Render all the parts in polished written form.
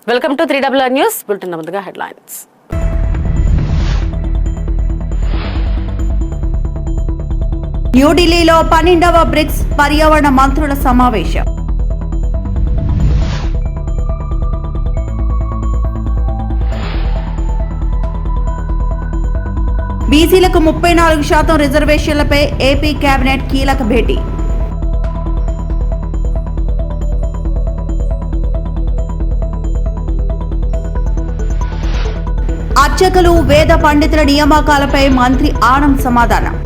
Welcome to 3WR news bulletin. ముందుగా headlines. న్యూఢిల్లీలో 12వ bricks పర్యావరణ మంత్రుల సమావేశం. బీసీలకు 34% రిజర్వేషన్లపై ఏపీ కేబినెట్ కీలక భేటీ. అర్చకులు వేద పండితుల నియామకాలపై మంత్రి ఆనం సమాధానం.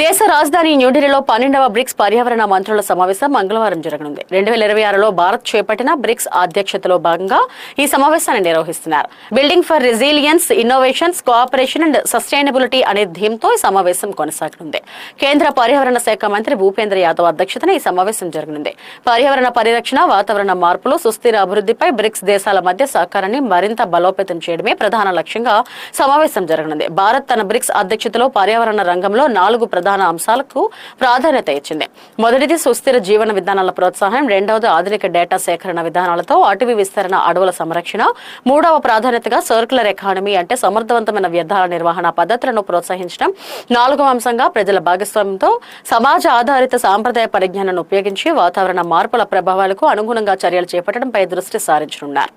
దేశ రాజధాని న్యూఢిల్లీలో 12వ బ్రిక్స్ పర్యావరణ మంత్రుల సమావేశం మంగళవారం జరగనుంది. 2026లో భారత్ చేపట్టిన బ్రిక్స్ అధ్యక్షతలో భాగంగా ఈ సమావేశాన్ని నిర్వహిస్తున్నారు. Building for resilience, innovations, cooperation and sustainability అనే థీమ్తో ఈ సమావేశం కొనసాగనుంది. కేంద్ర పర్యావరణ శాఖ మంత్రి భూపేంద్ర యాదవ్ అధ్యక్షతన ఈ సమావేశం జరగనుంది. పర్యావరణ పరిరక్షణ, వాతావరణ మార్పులు, సుస్థిర అభివృద్ధిపై బ్రిక్స్ దేశాల మధ్య సహకారాన్ని మరింత బలోపేతం చేయడమే ప్రధాన లక్ష్యంగా సమావేశం జరగనుంది. భారత్ తన బ్రిక్స్ అధ్యక్షతలో పర్యావరణ రంగంలో 4 ప్రధాన అంశాలకు ప్రాధాన్యత ఇచ్చింది. మొదటిది సుస్థిర జీవన విధానాల ప్రోత్సాహం, రెండవది ఆధునిక డేటా సేకరణ విధానాలతో అటవీ విస్తరణ, అడవుల సంరక్షణ, మూడవ ప్రాధాన్యతగా సర్క్యులర్ ఎకానమీ అంటే సమర్థవంతమైన వ్యర్థాల నిర్వహణ పద్ధతులను ప్రోత్సహించడం, 4వ అంశంగా ప్రజల భాగస్వామ్యంతో సమాజ ఆధారిత సాంప్రదాయ పరిజ్ఞానాన్ని ఉపయోగించి వాతావరణ మార్పుల ప్రభావాలకు అనుగుణంగా చర్యలు చేపట్టడంపై దృష్టి సారించనున్నారు.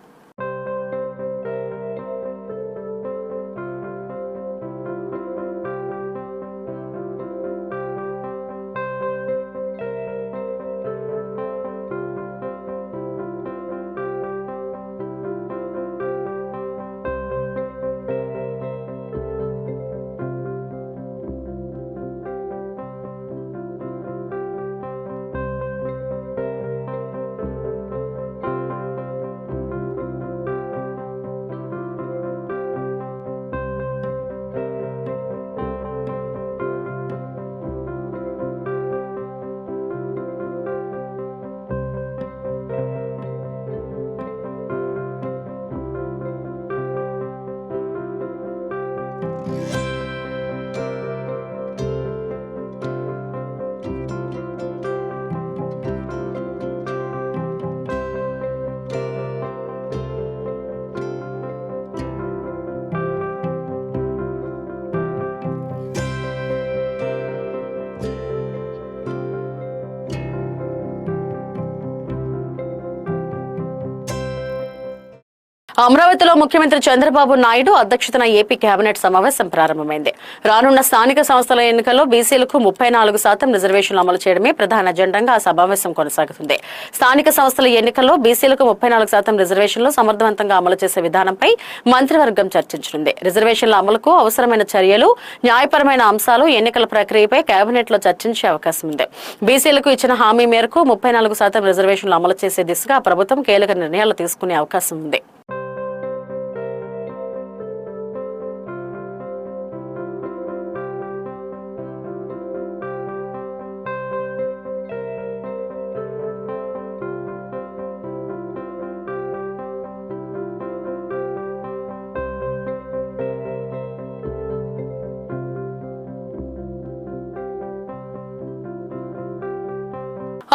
అమరావతిలో ముఖ్యమంత్రి చంద్రబాబు నాయుడు అధ్యక్షతన ఏపీ కేబినెట్ సమావేశం ప్రారంభమైంది. రానున్న స్థానిక సంస్థల ఎన్నికల్లో బీసీలకు 34% రిజర్వేషన్లు అమలు చేయడమే ప్రధాన అజెండాగా ఆ సమావేశం కొనసాగుతుంది. స్థానిక సంస్థల ఎన్నికల్లో బీసీలకు 34% రిజర్వేషన్లు సమర్థవంతంగా అమలు చేసే విధానంపై మంత్రివర్గం చర్చించనుంది. రిజర్వేషన్ల అమలుకు అవసరమైన చర్యలు, న్యాయపరమైన అంశాలు ఎన్నికల ప్రక్రియపై కేబినెట్ లో చర్చించే అవకాశం ఉంది. బీసీలకు ఇచ్చిన హామీ మేరకు 34% రిజర్వేషన్లు అమలు చేసే దిశగా ప్రభుత్వం కీలక నిర్ణయాలు తీసుకునే అవకాశం ఉంది.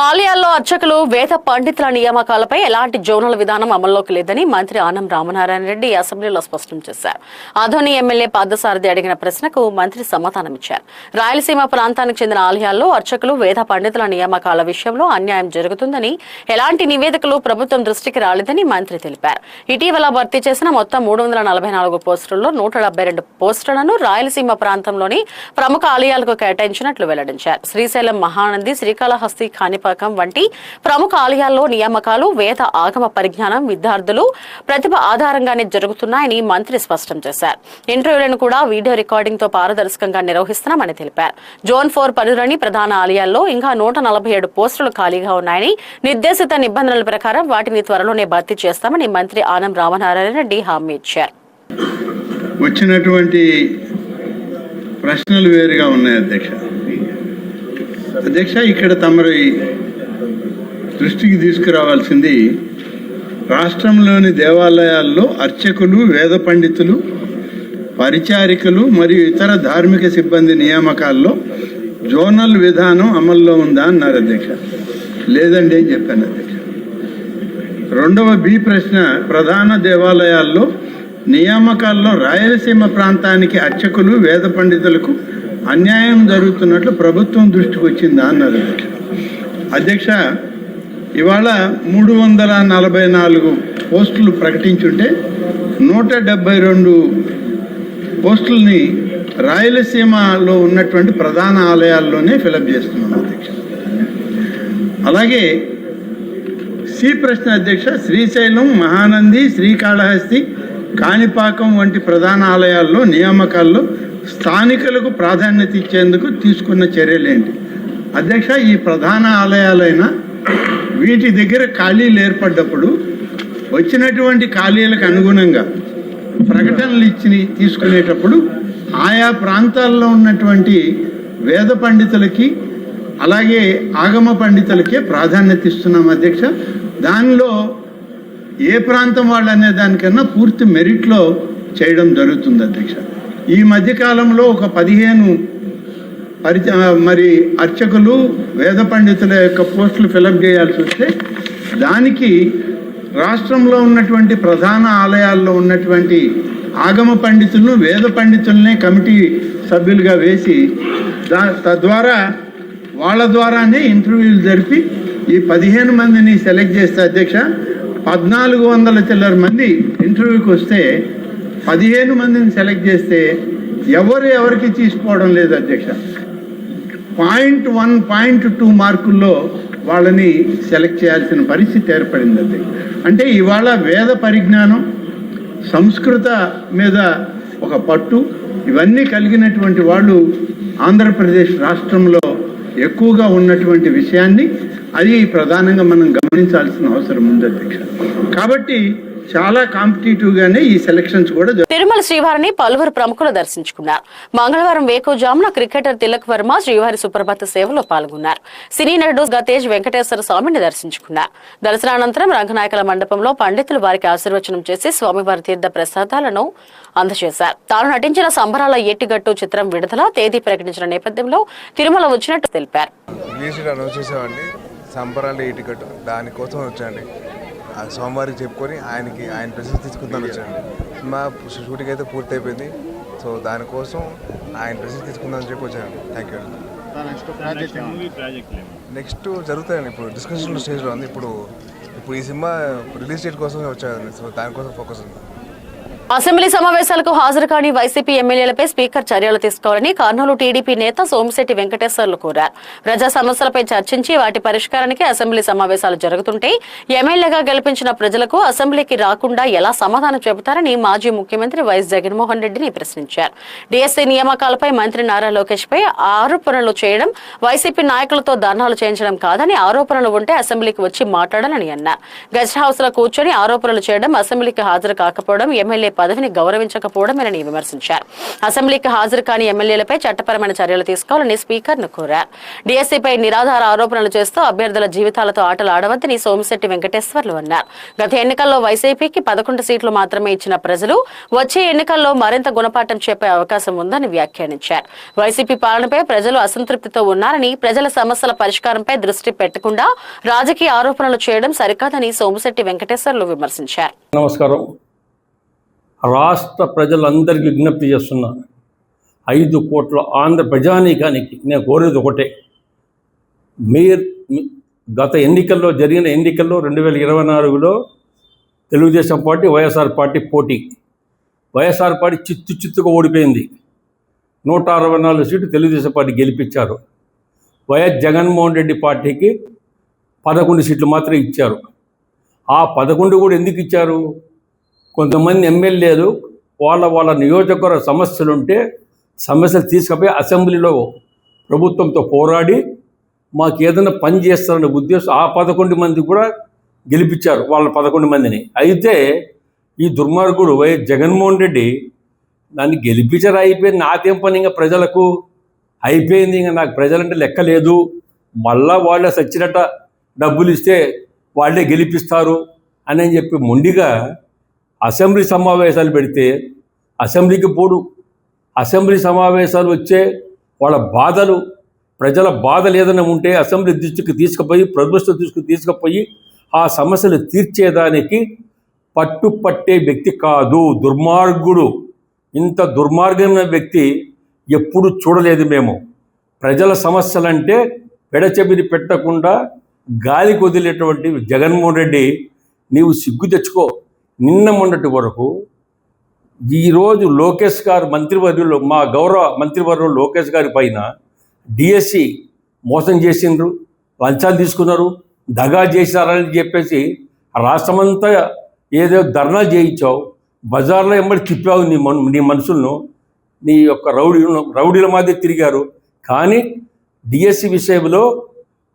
ఆలయాల్లో అర్చకులు, వేద పండితుల నియామకాలపై ఎలాంటి జోనల్ విధానం అమల్లోకి లేదని మంత్రి ఆనం రామనారాయణ రెడ్డి అసెంబ్లీలో స్పష్టం చేశారు. ఆదోని ఎమ్మెల్యే పార్థసారథి అడిగిన ప్రశ్నకు మంత్రి సమాధానమిచ్చారు. రాయలసీమ ప్రాంతానికి చెందిన ఆలయాల్లో అర్చకులు, వేద పండితుల నియామకాల విషయంలో అన్యాయం జరుగుతుందని, ఎలాంటి నివేదికలు ప్రభుత్వం దృష్టికి రాలేదని మంత్రి తెలిపారు. ఇటీవల భర్తీ చేసిన మొత్తం 344 పోస్టుల్లో 172 పోస్టులను రాయలసీమ ప్రాంతంలోని ప్రముఖ ఆలయాలకు కేటాయించినట్లు వెల్లడించారు. శ్రీశైలం మహానంది, శ్రీకాళహస్తి, కాణిపాకం వంటి ప్రముఖ ఆలయాల్లో నియామకాలు వేద ఆగమ పరిజ్ఞానం, విద్యార్థులు ప్రతిభ ఆధారంగానే జరుగుతున్నాయని మంత్రి స్పష్టం చేశారు. ఇంటర్వ్యూలను కూడా వీడియో రికార్డింగ్ తో పారదర్శకంగా నిర్వహిస్తున్నామని తెలిపారు. జోన్ 4 పరిధిలోని ప్రధాన ఆలయాల్లో ఇంకా 147 పోస్టులు ఖాళీగా ఉన్నాయని, నిర్దేశిత నిబంధనల ప్రకారం వాటిని త్వరలోనే భర్తీ చేస్తామని మంత్రి ఆనం రామనారాయణ రెడ్డి హామీ ఇచ్చారు. వచ్చినటువంటి ప్రశ్నలు వేరుగా ఉన్నాయి అధ్యక్ష. ఇక్కడ తమరి దృష్టికి తీసుకురావాల్సింది, రాష్ట్రంలోని దేవాలయాల్లో అర్చకులు, వేద పండితులు, పరిచారికలు మరియు ఇతర ధార్మిక సిబ్బంది నియామకాల్లో జోనల్ విధానం అమల్లో ఉందా అన్నారు అధ్యక్ష. లేదండి అని చెప్పాను అధ్యక్ష. రెండవ బి ప్రశ్న, ప్రధాన దేవాలయాల్లో నియామకాల్లో రాయలసీమ ప్రాంతానికి అర్చకులు వేద పండితులకు అన్యాయం జరుగుతున్నట్లు ప్రభుత్వం దృష్టికి వచ్చిందా అన్నారు అధ్యక్ష. అధ్యక్ష, ఇవాళ 344 పోస్టులు ప్రకటించుంటే 172 పోస్టుల్ని రాయలసీమలో ఉన్నటువంటి ప్రధాన ఆలయాల్లోనే ఫిలప్ చేస్తున్నాం అధ్యక్ష. అలాగే సి ప్రశ్న అధ్యక్ష, శ్రీశైలం, మహానంది, శ్రీకాళహస్తి, కాణిపాకం వంటి ప్రధాన ఆలయాల్లో నియామకాల్లో స్థానికులకు ప్రాధాన్యత ఇచ్చేందుకు తీసుకున్న చర్యలేంటి? అధ్యక్ష, ఈ ప్రధాన ఆలయాలైన వీటి దగ్గర ఖాళీలు ఏర్పడ్డప్పుడు వచ్చినటువంటి ఖాళీలకు అనుగుణంగా ప్రకటనలు తీసుకునేటప్పుడు ఆయా ప్రాంతాల్లో ఉన్నటువంటి వేద పండితులకి అలాగే ఆగమ పండితులకే ప్రాధాన్యత ఇస్తున్నాం అధ్యక్ష. దానిలో ఏ ప్రాంతం వాళ్ళు అనే దానికన్నా పూర్తి మెరిట్లో చేయడం జరుగుతుంది అధ్యక్ష. ఈ మధ్యకాలంలో ఒక 15 మరి అర్చకులు వేద పండితుల యొక్క పోస్టులు ఫిలప్ చేయాల్సి వస్తే దానికి రాష్ట్రంలో ఉన్నటువంటి ప్రధాన ఆలయాల్లో ఉన్నటువంటి ఆగమ పండితులను వేద పండితులనే కమిటీ సభ్యులుగా వేసి తద్వారా వాళ్ళ ద్వారానే ఇంటర్వ్యూలు జరిపి ఈ 15 మందిని సెలెక్ట్ చేస్తే అధ్యక్ష 1400 చిల్లర మంది ఇంటర్వ్యూకి వస్తే 15 మందిని సెలెక్ట్ చేస్తే ఎవరికి తీసుకోవడం లేదు అధ్యక్ష. 0.1, 0.2 మార్కుల్లో వాళ్ళని సెలెక్ట్ చేయాల్సిన పరిస్థితి ఏర్పడింది అధ్యక్ష. అంటే ఇవాళ వేద పరిజ్ఞానం, సంస్కృత మీద ఒక పట్టు ఇవన్నీ కలిగినటువంటి వాళ్ళు ఆంధ్రప్రదేశ్ రాష్ట్రంలో ఎక్కువగా ఉన్నటువంటి విషయాన్ని అది ప్రధానంగా మనం గమనించాల్సిన అవసరం ఉంది అధ్యక్ష. కాబట్టి చాలా కాంపిటేటివ్గానే ఈ సెలక్షన్స్ కూడా. తిరుమల శ్రీవారిని పలువురు ప్రముఖులు దర్శించుకున్నారు. మంగళవారం వేకువజామున క్రికెటర్ తిలక్ వర్మ శ్రీవారి సుప్రభాత సేవలో పాల్గొన్నారు. సినీ నటుడు గతేజ్ వెంకటేశ్వర స్వామిని దర్శించుకున్నారు. దర్శనానంతరం రంగనాయకుల మండపంలో పండితులు వారికి ఆశీర్వచనం చేసి స్వామివారి తీర్థ ప్రసాదాలను అందజేశారు. తాను నటించిన సంబరాల ఎట్టిగట్టు చిత్రం విడుదల తేదీ ప్రకటించిన నేపథ్యంలో తిరుమల వచ్చినట్టు తెలిపారు. దానికోసం వచ్చాండి, సోమవారికి చెప్పుకొని ఆయన ప్రశస్తి తీసుకుందామని వచ్చాను. సినిమా షూటింగ్ అయితే పూర్తి అయిపోయింది. సో దానికోసం ఆయన ప్రశస్తి తీసుకుందామని చెప్పి వచ్చాను. Thank you. నెక్స్ట్ జరుగుతాయండి, ఇప్పుడు డిస్కషన్ స్టేజ్లో ఉంది. ఇప్పుడు ఈ సినిమా రిలీజ్ డేట్ కోసం వచ్చాను. సో దానికోసం ఫోకస్ ఉంది. అసెంబ్లీ సమావేశాలకు హాజరు కాని వైసీపీ ఎమ్మెల్యేలపై స్పీకర్ చర్యలు తీసుకోవాలని కర్నూలు టీడీపీ నేత సోమిశెట్టి వెంకటేశ్వర్లు కోరారు. ప్రజా సమస్యలపై చర్చించి వాటి పరిష్కారానికి అసెంబ్లీ సమావేశాలు జరుగుతుంటే ఎమ్మెల్యేగా గెలిపించిన ప్రజలకు అసెంబ్లీకి రాకుండా ఎలా సమాధానం చెబుతారని మాజీ ముఖ్యమంత్రి వైఎస్ జగన్మోహన్ రెడ్డిని ప్రశ్నించారు. డీఎస్సీ నియామకాలపై మంత్రి నారా లోకేష్ పై ఆరోపణలు చేయడం, వైసీపీ నాయకులతో ధర్నాలు చేయించడం కాదని, ఆరోపణలు ఉంటే అసెంబ్లీకి వచ్చి మాట్లాడాలని అన్నారు. గెస్ట్ హౌస్ లో కూర్చొని ఆరోపణలు చేయడం, అసెంబ్లీకి హాజరు కాకపోవడం, ఎమ్మెల్యే పదవిని గౌరవించకపోవడమేనని విమర్శించారు. అసెంబ్లీకి హాజరు కాని ఎమ్మెల్యేలపై చట్టపరమైన చర్యలు తీసుకోవాలని స్పీకర్ ను కోరారు. డీఎస్సీపై నిరాధార ఆరోపణలు చేస్తూ అభ్యర్థుల జీవితాలతో ఆటలు ఆడవద్దని సోమిశెట్టి వెంకటేశ్వర్లు అన్నారు. గత ఎన్నికల్లో వైసీపీకి 11 సీట్లు మాత్రమే ఇచ్చిన ప్రజలు వచ్చే ఎన్నికల్లో మరింత గుణపాఠం చెప్పే అవకాశం ఉందని వ్యాఖ్యానించారు. వైసీపీ పాలనపై ప్రజలు అసంతృప్తితో ఉన్నారని, ప్రజల సమస్యల పరిష్కారంపై దృష్టి పెట్టకుండా రాజకీయ ఆరోపణలు చేయడం సరికాదని సోమిశెట్టి వెంకటేశ్వర్లు విమర్శించారు. నమస్కారం. రాష్ట్ర ప్రజలందరికీ విజ్ఞప్తి చేస్తున్నా, 5 కోట్ల ఆంధ్ర ప్రజానీకానికి నేను కోరేది ఒకటే. గత ఎన్నికల్లో జరిగిన ఎన్నికల్లో 2024లో తెలుగుదేశం పార్టీ వైఎస్ఆర్ పార్టీ పోటీ. వైఎస్ఆర్ పార్టీ చిత్తుగా ఓడిపోయింది. 164 సీట్లు తెలుగుదేశం పార్టీ గెలిపించారు. వైఎస్ జగన్మోహన్ రెడ్డి పార్టీకి 11 సీట్లు మాత్రమే ఇచ్చారు. ఆ 11 కూడా ఎందుకు ఇచ్చారు? కొంతమంది ఎమ్మెల్యేలు వాళ్ళ నియోజకవర్గ సమస్యలుంటే సమస్యలు తీసుకుపోయి అసెంబ్లీలో ప్రభుత్వంతో పోరాడి మాకు ఏదైనా పని చేస్తారనే ఉద్దేశం ఆ 11 మంది కూడా గెలిపించారు, వాళ్ళ 11 మందిని. అయితే ఈ దుర్మార్గుడు వైఎస్ జగన్మోహన్ రెడ్డి నన్ను గెలిపించారు, అయిపోయింది, నాకేం పని, ఇంకా ప్రజలకు అయిపోయింది, ఇంకా నాకు ప్రజలంటే లెక్క లేదు, మళ్ళా వాళ్ళే సచ్చినట్ట డబ్బులు ఇస్తే వాళ్ళే గెలిపిస్తారు అని చెప్పి మొండిగా అసెంబ్లీ సమావేశాలు పెడితే అసెంబ్లీకి పోడు. అసెంబ్లీ సమావేశాలు వచ్చే వాళ్ళ బాధలు ప్రజల బాధలు ఏదైనా ఉంటే అసెంబ్లీ దృష్టికి ప్రభుత్వ దృష్టికి తీసుకుపోయి ఆ సమస్యలు తీర్చేదానికి పట్టే వ్యక్తి కాదు, దుర్మార్గుడు. ఇంత దుర్మార్గమైన వ్యక్తి ఎప్పుడు చూడలేదు మేము. ప్రజల సమస్యలంటే పెడచెవిని పెట్టకుండా గాలికి వదిలేటువంటి జగన్మోహన్ రెడ్డి, నీవు సిగ్గు తెచ్చుకో. నిన్న మొన్నటి వరకు ఈరోజు లోకేష్ గారు మంత్రివర్యులు, మా గౌరవ మంత్రివర్యులు లోకేష్ గారి పైన డిఎస్సి మోసం చేసిండ్రు, లంచాలు తీసుకున్నారు, దగా చేశారని చెప్పేసి రాష్ట్రమంతా ఏదో ధర్నాలు చేయించావు, బజార్లో ఎంబడి తిప్పావు నీ మనుషులను, నీ యొక్క రౌడీల మధ్య తిరిగారు. కానీ డిఎస్సి విషయంలో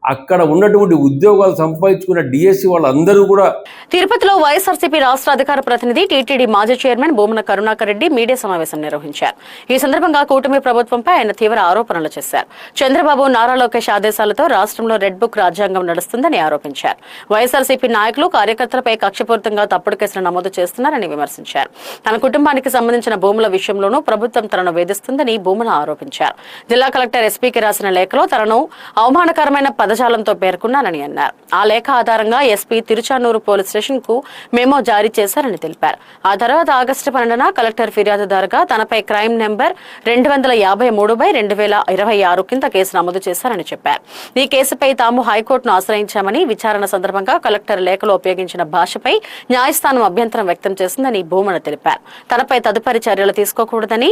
అక్కడ ఉన్నటువంటి ఉద్యోగాలు సంపాదించుకున్న డిఎస్సి వాళ్ళందరూ కూడా. తిరుపతిలో వైఎస్ఆర్సీపీ రాష్ట్ర అధికార ప్రతినిధి టీటీడీ మాజీ చైర్మన్ భూమన కరుణాకర్ రెడ్డి మీడియా సమావేశం నిర్వహించారు. ఈ సందర్భంగా కూటమి ప్రభుత్వంపై ఆయన తీవ్ర ఆరోపణలు చేశారు. చంద్రబాబు, నారా లోకేష్ ఆదేశాలతో రాష్ట్రంలో రెడ్ బుక్ రాజ్యాంగం నడుస్తుందని ఆరోపించారు. వైఎస్ఆర్సీపీ నాయకులు, కార్యకర్తలపై కక్షపూరితంగా తప్పుడు కేసులు నమోదు చేస్తున్నారని విమర్శించారు. తన కుటుంబానికి సంబంధించిన భూముల విషయంలోనూ ప్రభుత్వం తనను వేధిస్తుందని భూమన ఆరోపించారు. జిల్లా కలెక్టర్ ఎస్పీకి రాసిన లేఖలో తనను అవమానకరమైన పదజాలంతో పేర్కొన్నారని అన్నారు. ఆ లేఖ ఆధారంగా ఎస్పీ తిరుచానూరు పోలీస్ స్టేషన్ కు మెమో జారీ చేశారని తెలిపారు. ఆ తర్వాత ఆగస్టు 12న కలెక్టర్ ఫిర్యాదుదారుగా తనపై క్రైమ్ నెంబర్ 253/2026 కింద కేసు నమోదు చేశారని చెప్పారు. ఈ కేసుపై తాము హైకోర్టును ఆశ్రయించామని, విచారణ సందర్భంగా కలెక్టర్ లేఖలో ఉపయోగించిన భాషపై న్యాయస్థానం అభ్యంతరం వ్యక్తం చేసిందని భూమన తెలిపారు. తనపై తదుపరి చర్యలు తీసుకోకూడదని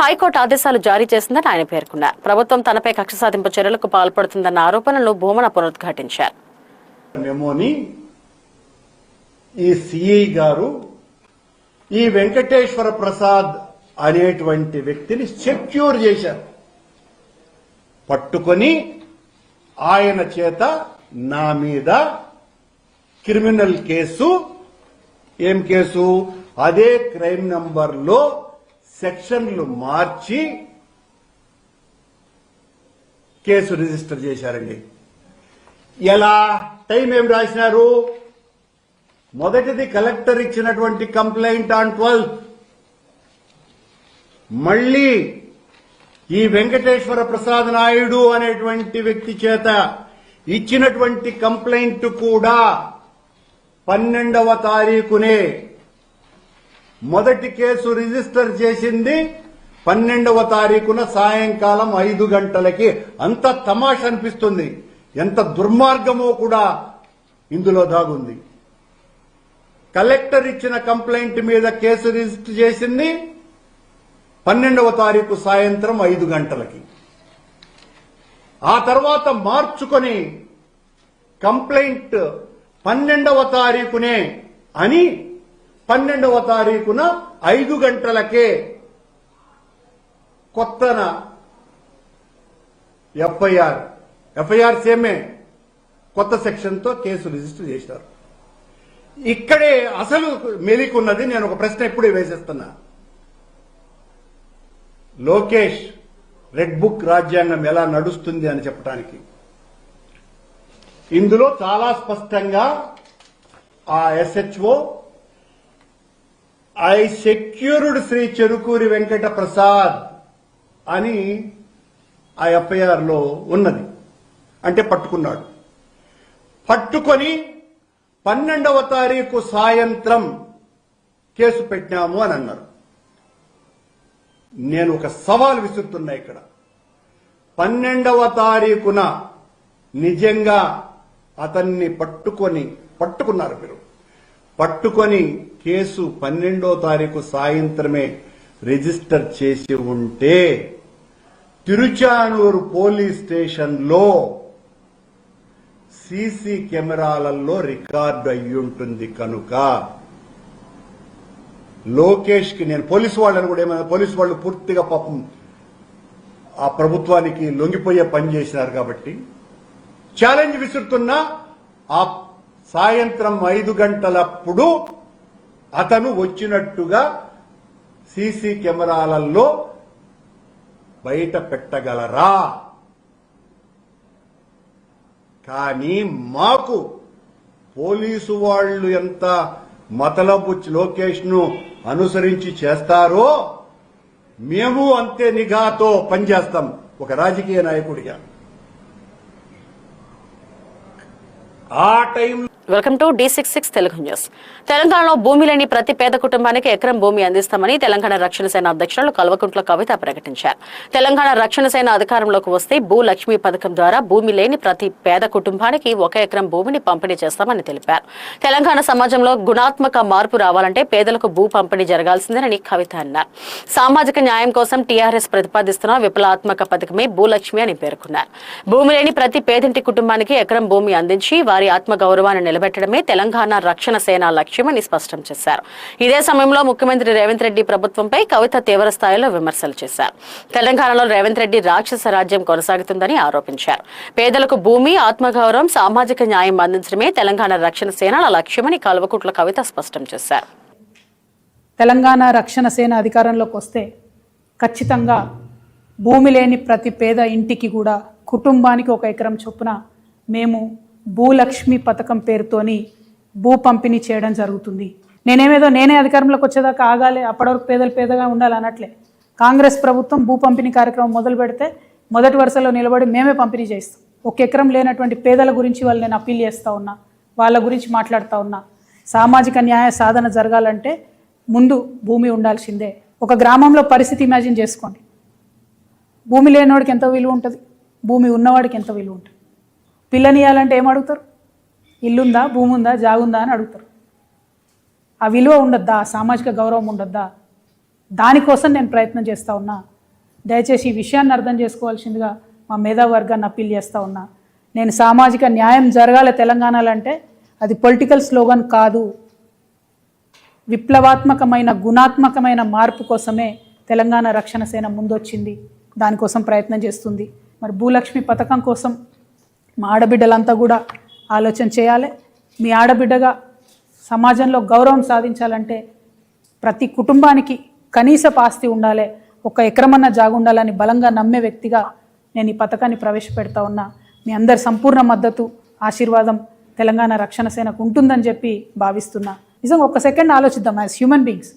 హైకోర్టు ఆదేశాలు జారీ చేసిందని ఆయన పేర్కొన్నారు. ప్రభుత్వం తనపై కక్ష సాధింపు చర్యలకు పాల్పడుతుందన్న ఆరోపణలు భూమన పునరుద్ఘాటించారు. మెమోని ఈ సిఐ గారు ఈ వెంకటేశ్వర ప్రసాద్ అనేటువంటి వ్యక్తిని సెక్యూర్ చేశారు. పట్టుకొని ఆయన చేత నా మీద క్రిమినల్ కేసు, ఏం కేసు, అదే క్రైమ్ నంబర్లో సెక్షన్లు మార్చి కేసు రిజిస్టర్ చేశారండి. ఎలా, టైం ఏం రాసినారు? మొదటిది కలెక్టర్ ఇచ్చినటువంటి కంప్లైంట్ ఆన్ 12. మళ్ళీ ఈ వెంకటేశ్వర ప్రసాద్ నాయుడు అనేటువంటి వ్యక్తి చేత ఇచ్చినటువంటి కంప్లైంట్ కూడా 12వ తారీఖునే. మొదటి కేసు రిజిస్టర్ చేసింది 12వ తారీఖున సాయంకాలం 5 గంటలకి. అంత తమాష అనిపిస్తుంది. ఎంత దుర్మార్గమో కూడా ఇందులో దాగుంది. కలెక్టర్ ఇచ్చిన కంప్లైంట్ మీద కేసు రిజిస్టర్ చేసింది 12వ తారీఖు సాయంత్రం 5 గంటలకి. ఆ తర్వాత మార్చుకొని కంప్లైంట్ 12వ తారీఖునే అని 12వ తారీఖున 5 గంటలకే కొత్తన ఎఫ్ఐఆర్ సేమే కొత్త సెక్షన్తో కేసు రిజిస్టర్ చేశారు. ఇక్కడే అసలు మెలికున్నది. నేను ఒక ప్రశ్న ఎప్పుడే వేసేస్తున్నా. లోకేష్ రెడ్ బుక్ రాజ్యాంగం ఎలా నడుస్తుంది అని చెప్పడానికి ఇందులో చాలా స్పష్టంగా ఆ ఎస్హెచ్ఓ ఐ సెక్యూర్డ్ శ్రీ చెరుకూరి వెంకట ప్రసాద్ అని ఆ ఎఫ్ఐఆర్ లో ఉన్నది. అంటే పట్టుకున్నాడు. పట్టుకొని 12వ తారీఖు సాయంత్రం కేసు పెట్టాము అని అన్నారు. నేను ఒక సవాల్ విసురుతున్నా ఇక్కడ. 12వ తారీఖున నిజంగా అతన్ని పట్టుకున్నారు మీరు. పట్టుకొని కేసు 12వ తారీఖు సాయంత్రమే రిజిస్టర్ చేసి ఉంటే తిరుచానూరు పోలీస్ స్టేషన్లో సీసీ కెమెరాలలో రికార్డు అయ్యుంటుంది. కనుక లోకేష్ కి నేను పోలీసు వాళ్ళని కూడా ఏమైనా, పోలీసు వాళ్ళు పూర్తిగా పాపం ఆ ప్రభుత్వానికి లొంగిపోయే పని చేసినారు కాబట్టి ఛాలెంజ్ విసురుతున్నా. ఆ సాయంత్రం 5 గంటలప్పుడు అతను వచ్చినట్టుగా సీసీ కెమెరాలలో బయట పెట్టగలరా? కానీ మాకు పోలీసు వాళ్ళు ఎంత మతలబు లోకేష్ ను అనుసరించి చేస్తారో మేము అంతే నిఘాతో పనిచేస్తాం ఒక రాజకీయ నాయకుడిగా. ఆ time welcome to D66 Telugu news. తెలంగాణలో భూమి లేని ప్రతి పేద కుటుంబానికి ఎకరం భూమి అందిస్తామని తెలంగాణ రక్షణ సేన అధ్యక్షులు కల్వకుంట్ల కవిత ప్రకటించారు. తెలంగాణ రక్షణ సేన అధికారంలోకి వస్తే భూలక్ష్మి పథకం ద్వారా భూమి లేని ప్రతి పేద కుటుంబానికి 1 ఎకరం భూమిని పంపిణీ చేస్తామని తెలిపారు. తెలంగాణ సమాజంలో గుణాత్మక మార్పు రావాలంటే పేదలకు భూ పంపిణీ జరగాల్సిందేనని కవిత అన్నారు. సామాజిక న్యాయం కోసం టీఆర్ఎస్ ప్రతిపాదిస్తున్న విప్లవాత్మక పథకమే భూలక్ష్మి అని పేర్కొన్నారు. భూమి లేని ప్రతి పేదింటి కుటుంబానికి ఎకరం భూమి అందించి వారి ఆత్మగౌరవాన్ని నిలబెట్టడమే తెలంగాణ రక్షణ సేన లక్ష్యమని స్పష్టం చేశారు. ఇదే సమయంలో ముఖ్యమంత్రి రేవంత్ రెడ్డి ప్రభుత్వంపై కవిత తీవ్ర స్థాయిలో విమర్శలు చేశారు. తెలంగాణలో రేవంత్ రెడ్డి రాక్షస రాజ్యం కొనసాగుతుందని ఆరోపించారు. పేదలకు భూమి, ఆత్మగౌరవం, సామాజిక న్యాయం అందించడమే తెలంగాణ రక్షణ సేన లక్ష్యమని కల్వకుంట్ల కవిత స్పష్టం చేశారు. తెలంగాణ రక్షణ సేన అధికారంలోకి వస్తే ఖచ్చితంగా భూమి లేని ప్రతి పేద ఇంటికి కూడా కుటుంబానికి 1 ఎకరం చొప్పున మేము భూలక్ష్మి పథకం పేరుతోని భూ పంపిణీ చేయడం జరుగుతుంది. నేనే అధికారంలోకి వచ్చేదాకా ఆగాలి, అప్పటి వరకు పేదలు పేదగా ఉండాలి అనట్లే. కాంగ్రెస్ ప్రభుత్వం భూ పంపిణీ కార్యక్రమం మొదలు పెడితే మొదటి వరుసలో నిలబడి మేమే పంపిణీ చేస్తాం. 1 ఎకరం లేనటువంటి పేదల గురించి వాళ్ళు నేను అప్పీల్ చేస్తూ ఉన్నా, వాళ్ళ గురించి మాట్లాడుతూ ఉన్నా. సామాజిక న్యాయ సాధన జరగాలంటే ముందు భూమి ఉండాల్సిందే. ఒక గ్రామంలో పరిస్థితి ఇమాజిన్ చేసుకోండి. భూమి లేనివాడికి ఎంత విలువ ఉంటుంది, భూమి ఉన్నవాడికి ఎంత విలువ ఉంటుంది. పిల్లనియాలంటే ఏం అడుగుతారు? ఇల్లుందా, భూమి ఉందా, జాగుందా అని అడుగుతారు. ఆ విలువ ఉండద్దా, సామాజిక గౌరవం ఉండద్దా? దానికోసం నేను ప్రయత్నం చేస్తూ ఉన్నా. దయచేసి ఈ విషయాన్ని అర్థం చేసుకోవాల్సిందిగా మా మేధావర్గాన్ని అప్పీల్ చేస్తూ ఉన్నా. నేను సామాజిక న్యాయం జరగాలి తెలంగాణలో అంటే అది పొలిటికల్ స్లోగన్ కాదు. విప్లవాత్మకమైన గుణాత్మకమైన మార్పు కోసమే తెలంగాణ రక్షణ సేన ముందొచ్చింది. దానికోసం ప్రయత్నం చేస్తుంది. మరి భూలక్ష్మి పథకం కోసం మా ఆడబిడ్డలంతా కూడా ఆలోచన చేయాలి. మీ ఆడబిడ్డగా సమాజంలో గౌరవం సాధించాలంటే ప్రతి కుటుంబానికి కనీసపు ఆస్తి ఉండాలి, 1 ఎకరమన్న జాగు ఉండాలని బలంగా నమ్మే వ్యక్తిగా నేను ఈ పథకాన్ని ప్రవేశపెడతా ఉన్నా. మీ అందరి సంపూర్ణ మద్దతు, ఆశీర్వాదం తెలంగాణ రక్షణ సేనకు ఉంటుందని చెప్పి భావిస్తున్నా. నిజంగా 1 సెకండ్ ఆలోచిద్దాం. యాజ్ హ్యూమన్ బీయింగ్స్,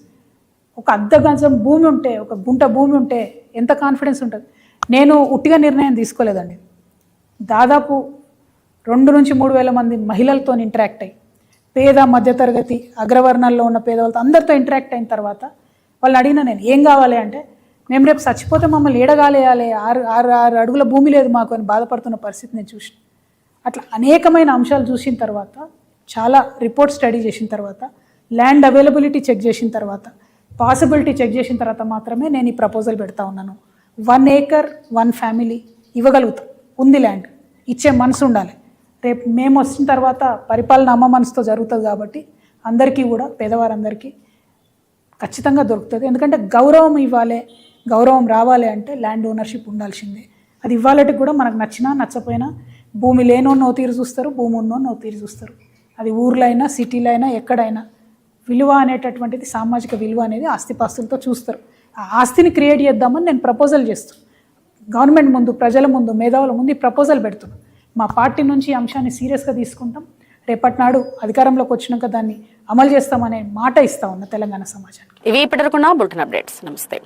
1 అర్ధ గజం భూమి ఉంటే, 1 గుంట భూమి ఉంటే ఎంత కాన్ఫిడెన్స్ ఉంటుంది. నేను ఉట్టిగా నిర్ణయం తీసుకోలేదండి. దాదాపు 2 నుంచి 3 వేల మంది మహిళలతో ఇంటరాక్ట్ అయ్యి, పేద మధ్యతరగతి అగ్రవర్ణాల్లో ఉన్న పేదవాళ్ళతో అందరితో ఇంటరాక్ట్ అయిన తర్వాత వాళ్ళు అడిగిన నేను ఏం కావాలి అంటే, మేము రేపు చచ్చిపోతే మమ్మల్ని ఏడగాలేయాలి, 6 అడుగుల భూమి లేదు మాకు అని బాధపడుతున్న పరిస్థితి నేను చూసిన. అట్లా అనేకమైన అంశాలు చూసిన తర్వాత, చాలా రిపోర్ట్ స్టడీ చేసిన తర్వాత, ల్యాండ్ అవైలబిలిటీ చెక్ చేసిన తర్వాత, పాసిబిలిటీ చెక్ చేసిన తర్వాత మాత్రమే నేను ఈ ప్రపోజల్ పెడతా ఉన్నాను. 1 ఏకర్ 1 ఫ్యామిలీ ఇవ్వగలుగుతాం. ఉంది ల్యాండ్, ఇచ్చే మనసు ఉండాలి. రేపు మేము వచ్చిన తర్వాత పరిపాలన అమ్మ మనసుతో జరుగుతుంది కాబట్టి అందరికీ కూడా, పేదవారందరికీ ఖచ్చితంగా దొరుకుతుంది. ఎందుకంటే గౌరవం ఇవ్వాలి, గౌరవం రావాలి అంటే ల్యాండ్ ఓనర్షిప్ ఉండాల్సిందే. అది ఇవ్వాలంటే కూడా మనకు నచ్చినా నచ్చపోయినా భూమి లేనోన్నో తీరు చూస్తారు, భూమి ఉన్నోన్నో తీరు చూస్తారు. అది ఊర్లో అయినా, సిటీలో అయినా, ఎక్కడైనా విలువ అనేటటువంటిది, సామాజిక విలువ అనేది ఆస్తిపాస్తులతో చూస్తారు. ఆ ఆస్తిని క్రియేట్ చేద్దామని నేను ప్రపోజల్ చేస్తాను. గవర్నమెంట్ ముందు, ప్రజల ముందు, మేధావుల ముందు ఈ ప్రపోజల్ పెడుతున్నాం. మా పార్టీ నుంచి ఈ అంశాన్ని సీరియస్గా తీసుకుంటాం. రేపటి నాడు అధికారంలోకి వచ్చినాక దాన్ని అమలు చేస్తామనే మాట ఇస్తా ఉన్న తెలంగాణ సమాజానికి. ఇవి ఇప్పటివరకున్న బులెటిన్ అప్డేట్స్. నమస్తే.